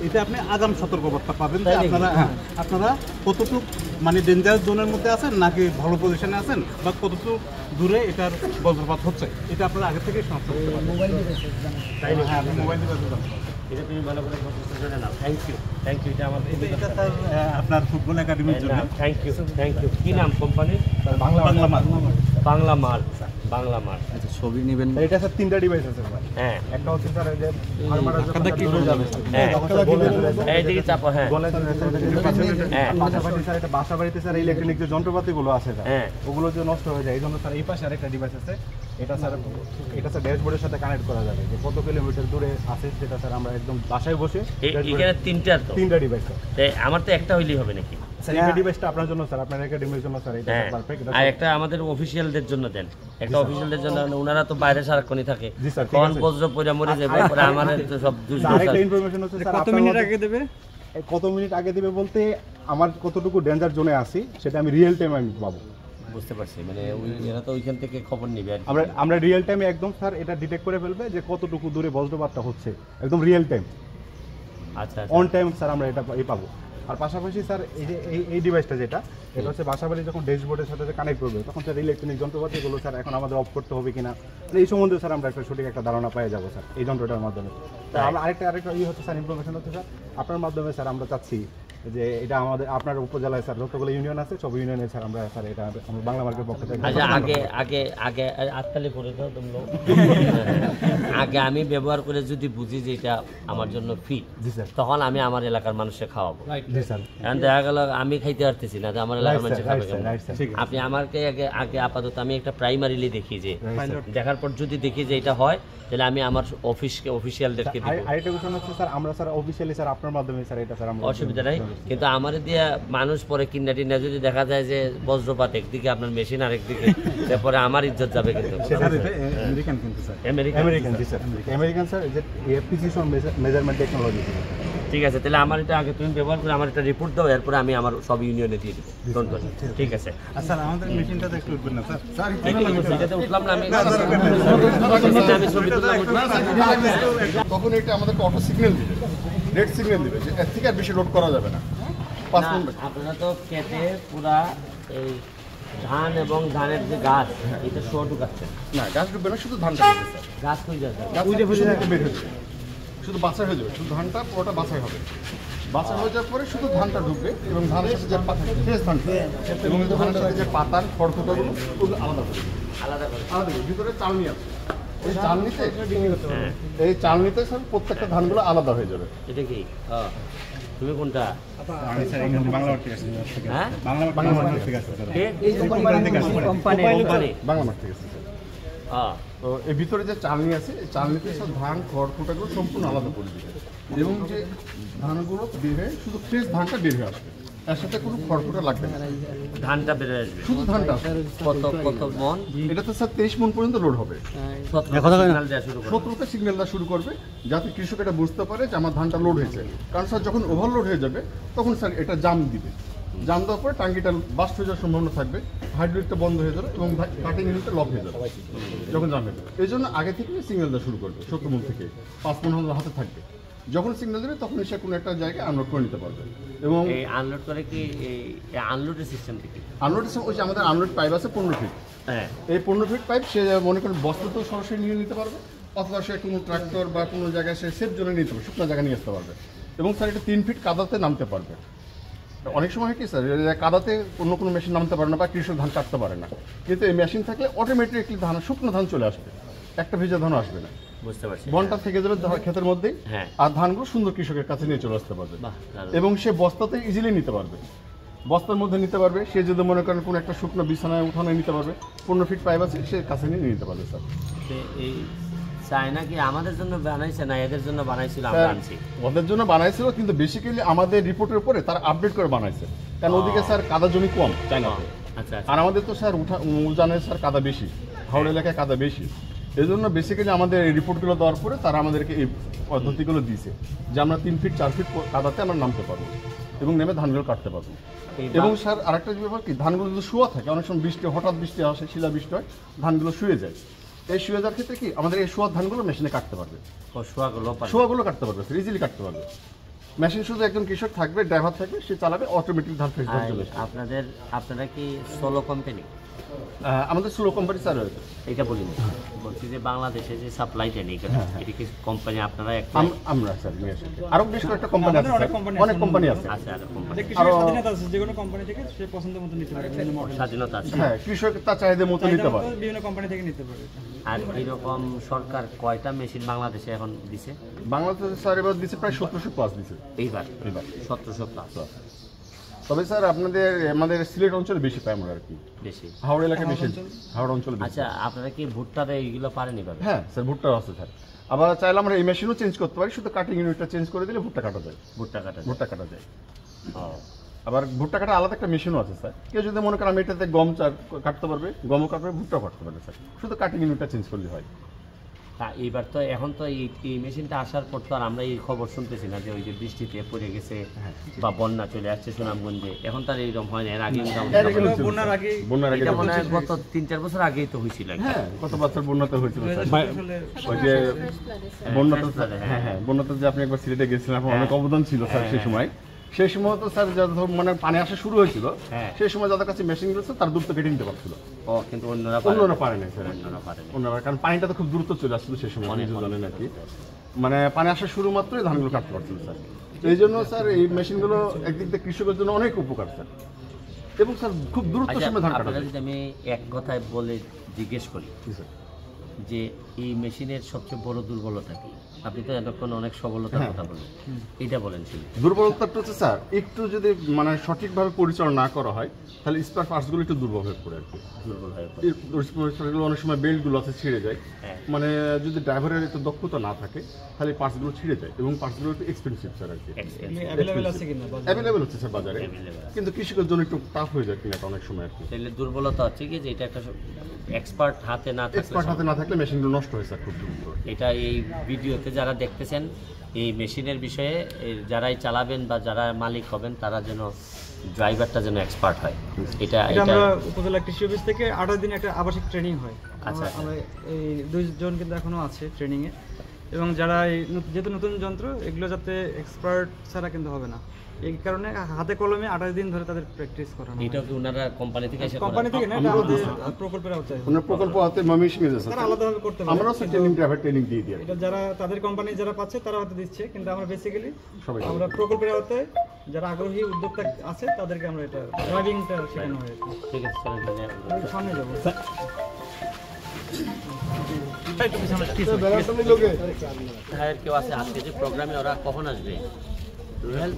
এটা আপনি আগাম সতর্কবার্তা পাবেন যে আপনারা কতটুকু মানে ডেঞ্জারাস জোনের মধ্যে আছেন নাকি ভালো পজিশনে আছেন বা কতটুকু দূরে এটার বজ্রপাত হচ্ছে, এটা আপনারা আগে থেকেই শনাক্ত করতে পারবেন। হ্যাঁ, আপনি মোবাইল ডিভাইসে জানতে পারবেন। এটা তুমি ভালো করে প্রসেসটা নাও। থ্যাংক ইউ এটা আমাদের এটা স্যার আপনার ফুটবল একাডেমির জন্য। থ্যাংক ইউ কি নাম কোম্পানি? বাংলা মার্ক। আচ্ছা, ছবি নেবেন। এটা স্যার 3টা ডিভাইস আছে ভাই। হ্যাঁ, একটা হচ্ছে স্যার এই যে কি হয়ে যাবে এই দিকে চাপো। হ্যাঁ, পাশাপাশি স্যার এটা বাসা বাড়িতে স্যার ইলেকট্রনিক যে যন্ত্রপাতিগুলো আছে স্যার, হ্যাঁ, ওগুলো যে নষ্ট হয়ে যায় এই জন্য স্যার এই পাশে আরেকটা ডিভাইস আছে। এটা স্যার ড্যাশবোর্ডের সাথে কানেক্ট করা যাবে, যে কত কিলোমিটার দূরে আছে সেটা স্যার আমরা একদম বাসায় বসে। এখানে 3টা ডিভাইস স্যার, আমার তো একটা হইলেই হবে নাকি? স্যার এই ডিভাইসটা আপনার জন্য স্যার, আপনার একাডেমির জন্য স্যার এটা পারফেক্ট। আর একটা আমাদের অফিশিয়ালদের জন্য দেন, একটা অফিশিয়ালদের জন্য। ওনারা তো বাইরে সারাক্ষণই থাকে, জি স্যার। কোন বজ্র পড়ে মরে যাবে, পরে আমাদের তো সব দুষ্ট। আরেকটা ইনফরমেশন হচ্ছে স্যার, কত মিনিট আগে দেবে? কত মিনিট আগে দেবে বলতে আমার কতটুকু ডেঞ্জার জোনে আছি সেটা আমি রিয়েল টাইম আমি পাবো। বুঝতে পারছি, মানে এরা তো ওইখান থেকে খবর নিবে আর আমরা রিয়েল টাইমে একদম স্যার এটা ডিটেক্ট করে ফেলবে যে কতটুকু দূরে বজ্রপাতটা হচ্ছে, একদম রিয়েল টাইম। আচ্ছা, অন টাইম স্যার আমরা এটা পাবো। আর পাশাপাশি স্যার এই যে এই ডিভাইসটা যেটা, এটা হচ্ছে বাসাবাড়ি যখন ড্যাশবোর্ডের সাথে কানেক্ট করবে তখন স্যার ইলেকট্রনিক যন্ত্রপাতিগুলো স্যার এখন আমাদের অফ করতে হবে কিনা, এই সম্বন্ধে স্যার আমরা একটা সঠিক একটা ধারণা পেয়ে যাবো স্যার এই যন্ত্রটার মাধ্যমে। তা আমরা আরেকটা হচ্ছে স্যার ইনফরমেশন হচ্ছে স্যার আপনার মাধ্যমে স্যার আমরা চাচ্ছি যে এটা আমাদের আপনার উপজেলায় স্যার যতগুলো ইউনিয়ন আছে সব ইউনিয়নে স্যার আমরা স্যার এটা আমরা বাংলা মার্কের পক্ষ থেকে। আচ্ছা, আগে আটকালে পড়ে দাও তোমরা। আগে আমি ব্যবহার করে যদি বুঝি যে এটা আমার জন্য ফি, জি স্যার, তখন আমি আমার এলাকার মানুষকে খাওয়াবো। জি স্যার। কারণ দেখা গেল আমি খাইতে পারতেছি না, আমার এলাকার মানুষ খাবে কেমন? ঠিক আছে। আপনি আমাকে আগে আপাতত আমি একটা প্রাইমারিলি দেখি, যে দেখার পর যদি দেখি যে এটা হয় তাহলে আমি আমার অফিসিয়ালদেরকে দিব। আরেকটা বিষয় হচ্ছে স্যার আমরা স্যার অফিশিয়ালি স্যার আপনার মাধ্যমে স্যার এটা স্যার আমরা অসুবিধা নাই, কিন্তু আমার দিয়ে মানুষ পরে কিনা টিনা যদি দেখা যায় যে বজ্রপাত একদিকে আপনার মেশিন আরেকদিকে, তারপরে আমার ইজ্জত যাবে। কিন্তু আমেরিকান কিন্তু স্যার, আমেরিকান জি স্যার, আমেরিকান স্যার যে প্রিসিশন মেজারমেন্ট টেকনোলজি। ঠিক আছে, তাহলে আমার এটা আগে তুমি ব্যবহার করে আমার একটা রিপোর্ট দাও, এরপরে আমি আমার সব ইউনিয়নে দিয়ে দেবো। ঠিক আছে স্যার, আমাদের মেশিনটাতে একটু উঠবেন না স্যার? এটাতে উঠলাম না আমি, ছবি তুললাম। তখন এটা আমাদেরকে অটো সিগন্যাল দিবে, রেড সিগন্যাল দিবে যে এর থেকে আর বেশি লোড করা যাবে না। আপনারা তো কেটে পুরা এই ধান এবং ধানের যে গাছ, এটা শো ঢুকাচ্ছেন না, গাছ ঢুকবে না, শুধু ধানটা ঢুকবে স্যার। গাছ কই যাচ্ছে? বের হয়ে যাবে, শুধু বাছাই হয়ে যাবে, শুধু ধানটা পুরোটা বাছাই হবে। বাছাই হয়ে যাওয়ার পরে শুধু ধানটা ঢুকবে এবং ধানের সাথে যে ফ্রেশ ধানটা এবং ধানের সাথে যে পাতার খড়খড়াগুলো ওগুলো আলাদা করে ভিতরে চালনি আছে, এই চালনিতে স্যার প্রত্যেকটা ধানগুলো আলাদা হয়ে যাবে। এটা কি তুমি কোনটা? আমি স্যার এখানে বাংলা মার্কেট থেকে আসছি। হ্যাঁ, বাংলা মার্কেট থেকে আসছি স্যার। কোম্পানি বাংলা মাঠ থেকে এসেছে। তো এর ভিতরে যে চালনি আছে, এই চালনিতে সব ধান খড়খড়াগুলো সম্পূর্ণ আলাদা করে দিবে এবং যে ধানগুলো বের হয়ে শুধু ফ্রেশ ধানটা বের হয়ে আসবে, এর সাথে কোনো খড়খড়া লাগবে না, ধানটা বেড়ে আসবে শুধু ধানটা। কত মন? এটাতে স্যার 23 মণ পর্যন্ত লোড হবে। 17টা সিগন্যাল দেওয়া শুরু করবে যাতে কৃষক এটা বুঝতে পারে যে আমার ধানটা লোড হয়েছে। কারণ স্যার যখন ওভারলোড হয়ে যাবে তখন স্যার এটা জাম দিবে, জাম দেওয়ার পরে টাঙ্কিটা বাস্ট হয়ে যাওয়ার সম্ভাবনা থাকবে, হাইড্রোলিকটা বন্ধ হয়ে যাবে এবং কাটিং ইউনিটটা লক হয়ে যাবে যখন জাম হয়ে যাবে। এই জন্য আগে থেকে সিগন্যাল দেওয়া শুরু করবে, 70 মণ থেকে 5 মণ হাতে থাকবে। যখন সিগন্যাল দেবে তখন সে কোনো একটা জায়গায় আনলোড করে নিতে পারবে। এবং এই আনলোড করে কি এই আনলোডের সিস্টেম থেকে আনলোড সিস্টেম ওই যে আমাদের আনলোড পাইপ আছে 15 ফিট। হ্যাঁ, এই 15 ফিট পাইপ সে মনে করেন বস্তা তো সরাসরি নিয়ে নিতে পারবে, অথবা সে কোনো ট্রাক্টর বা কোনো জায়গায় সে সেফ জোনে নিতে পারবে, শুকনো জায়গায় নিয়ে আসতে পারবে। এবং স্যার এটা 3 ফিট কাদাতে নামতে পারবে। অনেক সময় কি স্যার কাদাতে অন্য কোনো মেশিন নামতে পারে না বা কৃষক ধান কাটতে পারে না, কিন্তু এই মেশিন থাকলে অটোমেটিকলি ধান শুকনো ধান চলে আসবে, একটা ভেজা ধান আসবে না, বুঝতে পারছি। বনটা থেকে যাবে ক্ষেতের মধ্যেই, আর ধানগুলো সুন্দর কৃষকের কাছে নিয়ে চলে আসতে পারবে এবং সে বস্তাতে ইজিলি নিতে পারবে, বস্তার মধ্যে নিতে পারবে। সে যদি মনে করেন কোনো একটা শুকনো বিছানায় উঠানে নিতে পারবে, 15 ফিট পাইপ আছে সে কাছে নিয়ে নিতে পারবে। স্যার এই চায়না কি আমাদের জন্য বানাইছে না এদের জন্য বানাইছিল? আমরা আনছি ওদের জন্য বানাইছিল, কিন্তু বেসিক্যালি আমাদের রিপোর্টের উপরে তারা আপডেট করে বানাইছে, কারণ ওদিকে স্যার কাদা জমি কম চায়নাতে। আচ্ছা, আর আমাদের তো স্যার উজানের স্যার কাদা বেশি, হাওড় এলাকায় কাদা বেশি। এই জন্য বেসিক্যালি আমাদের এই রিপোর্টগুলো দেওয়ার পরে তারা আমাদেরকে এই পদ্ধতিগুলো দিয়েছে যে আমরা 3 ফিট 4 ফিট কাদাতে আমরা নামতে পারবো এবং নেমে ধানগুলো কাটতে পারবো। এবং স্যার আরেকটা ব্যাপার কি, ধানগুলো যদি শুয়া থাকে, অনেক সময় বৃষ্টি হঠাৎ বৃষ্টি আসে, শিলা বৃষ্টি হয়, ধানগুলো শুয়ে যায়। এই শুয়ে যাওয়ার ক্ষেত্রে কি আমাদের এই শোয়া ধানগুলো মেশিনে কাটতে পারবে, শোয়াগুলো কাটতে পারবে, ইজিলি কাটতে পারবে। মেশিন শুধু একজন কৃষক থাকবে, ড্রাইভার থাকবে, সে চালাবে, অটোমেটিক ধান ফ্রেশ ধান চলে আসবে। আপনারা কি সোলো কোম্পানি? আমাদের স্লো কোম্পানি স্যার রয়েছে। এটা বলিনি, বলছি যে বাংলাদেশে যে সাপ্লাইটা নেই এটা কি কোম্পানি আপনারা একটা? আমরা স্যার নিয়ে আসি। আরো বেশ কয়েকটা কোম্পানি আছে, অনেক কোম্পানি আছে। আচ্ছা, আর কোম্পানি আরো স্বাধীনতা আছে, যে কোনো কোম্পানি থেকে সে পছন্দ মতো নিতে পারে, বিভিন্ন মডেল স্বাধীনতা আছে। হ্যাঁ, কৃষক তার চাহিদা মতো নিতে পারে। বিভিন্ন কোম্পানি থেকে নিতে পারে। আর এরকম সরকার কয়টা মেশিন বাংলাদেশে এখন দিছে? বাংলাদেশে স্যার এবার দিচ্ছে প্রায় 1700 প্লাস দিচ্ছে এইবার এবার। 1700 প্লাস তবে স্যার আমাদের সিলেট অঞ্চলে বেশি পাই আমরা আর কি, বেশি। হাওড়া এলাকায় বেশি, হাওড়া অঞ্চলে বেশি। আচ্ছা, আপনারা কি ভুট্টাতে এইগুলো পারেন এভাবে? হ্যাঁ স্যার, ভুট্টা আছে স্যার। আবার চাইলে আমরা এই মেশিনও চেঞ্জ করতে পারি, শুধু কাটিং ইউনিটটা চেঞ্জ করে দিলে ভুট্টা কাটা যায়। ভুট্টা কাটা যায়? ভুট্টা কাটা যায়। ও, আবার ভুট্টা কাটা আলাদা একটা মেশিনও আছে স্যার। কেউ যদি মনে করেন আমি এটাতে গম কাটতে পারবে, গমও কাটবে, ভুট্টাও কাটতে পারবে স্যার, শুধু কাটিং ইউনিটটা চেঞ্জ করলে হয়। তা এইবার তো এখন তো এই মেশিনটা আসার পর তো আর আমরা এই খবর শুনতেছি না যে ওই যে বৃষ্টিতে পড়ে গেছে বা বন্যা চলে আসছে সুনামগঞ্জে, এখন তার এইরকম হয় না। এর আগে বন্যার আগে বন্যার আগে এটা মনে হয় গত 3-4 বছর আগেই তো হয়েছিল। হ্যাঁ, গত বছর বন্যাতে হয়েছিল স্যার। ওই যে বন্যাতে, হ্যাঁ বন্যাতে যে আপনি একবার সিলেটে গেছিলেন, আপনার অনেক অবদান ছিল স্যার সেই সময় তো স্যার যত মানে পানি আসা শুরু হয়েছিল, সেই সময় যাদের কাছে মেশিন গুলো তার দ্রুত কেটে নিতে পারছিল। ও, কিন্তু অন্যরা পারে না স্যার, অন্যরা, কারণ পানিটা তো খুব দ্রুত চলে আসছিল সেই সময়, অনেক জানেন আর কি, মানে পানি আসা শুরু মাত্রই ধানগুলো কাটতে পারছিল স্যার। তো এই জন্য স্যার এই মেশিনগুলো একদিক দিয়ে কৃষকের জন্য অনেক উপকার স্যার, এবং স্যার খুব দ্রুত সময় ধান কাটা যায়। যদি আমি এক কথায় বলে জিজ্ঞেস করি স্যার, যে এই মেশিনের সবচেয়ে বড় দুর্বলতা কি? আপনি তো এতক্ষণ অনেক সবলতার কথা বলেন, এটা বলেন ছিল। দুর্বলতাটা হচ্ছে স্যার একটু যদি মানে সঠিকভাবে পরিচালনা না করা হয়, তাহলে স্পেয়ার পার্টসগুলো একটু দুর্বল হয়ে পড়ে আর কি। দুর্বল হয়ে পড়ে। এই অনেক সময় বেল্টগুলো আছে ছিঁড়ে যায়, হ্যাঁ। মানে যদি ড্রাইভারের একটু দক্ষতা না থাকে তাহলে পার্টসগুলো ছিঁড়ে যায়, এবং পার্টসগুলো একটু এক্সপেন্সিভ স্যার আর কি। অ্যাভেলেবল আছে কিনা অ্যাভেলেবেল হচ্ছে স্যার বাজারে, Available। কিন্তু কৃষকের জন্য একটু টাফ হয়ে যায় কিনা অনেক সময় আর কি। তাহলে দুর্বলতা হচ্ছে কি যে এটা একটা এক্সপার্ট হাতে না থাকলে এক্সপার্ট হাতে না থাকলে মেশিনগুলো নষ্ট হয়ে স্যার খুব দ্রুত। এটা এই ভিডিওতে যারা দেখতেছেন এই মেশিনের বিষয়ে যারাই চালাবেন বা যারা মালিক হবেন তারা যেন ড্রাইভারটা যেন এক্সপার্ট হয়। এটা এটা আমরা উপজেলা কৃষি অফিস থেকে 28 দিন একটা আবাসিক ট্রেনিং হয়। আচ্ছা। আমরা এই 2 জন কিন্তু এখনো আছে ট্রেনিং এ, এবং যারা যেহেতু নতুন যন্ত্র এগুলো যাতে এক্সপার্ট ছাড়া কিন্তু হবে না, এই কারণে হাতে কলমে 28 দিন ধরে তাদের প্র্যাকটিস করানো হয়। এটা কি ওনারা কোম্পানি থেকে এসে কোম্পানি থেকে না, এটা আমাদের প্রকল্পের আওতায় হয়। ওনার প্রকল্প হাতে ময়মনসিংহে আছে তারা স্যার, আলাদাভাবে করতে পারে। আমরাও স্যার ড্রাইভার ট্রেনিং দিয়ে দিই আর কি। এটা যারা তাদের কোম্পানি যারা পাচ্ছে তারা হয়তো দিচ্ছে, কিন্তু আমরা বেসিক্যালি সবাই আমরা প্রকল্পের আওতায় যারা আগ্রহী উদ্যোক্তা আছে তাদেরকে আমরা এটা ড্রাইভিংটা শেখানো হয় আর কি। ঠিক আছে, চলেন ধন্যবাদ। আমরা সামনে যাবো। কেউ আছে আজকে যে প্রোগ্রামে, ওরা কখন আসবে? রুহেল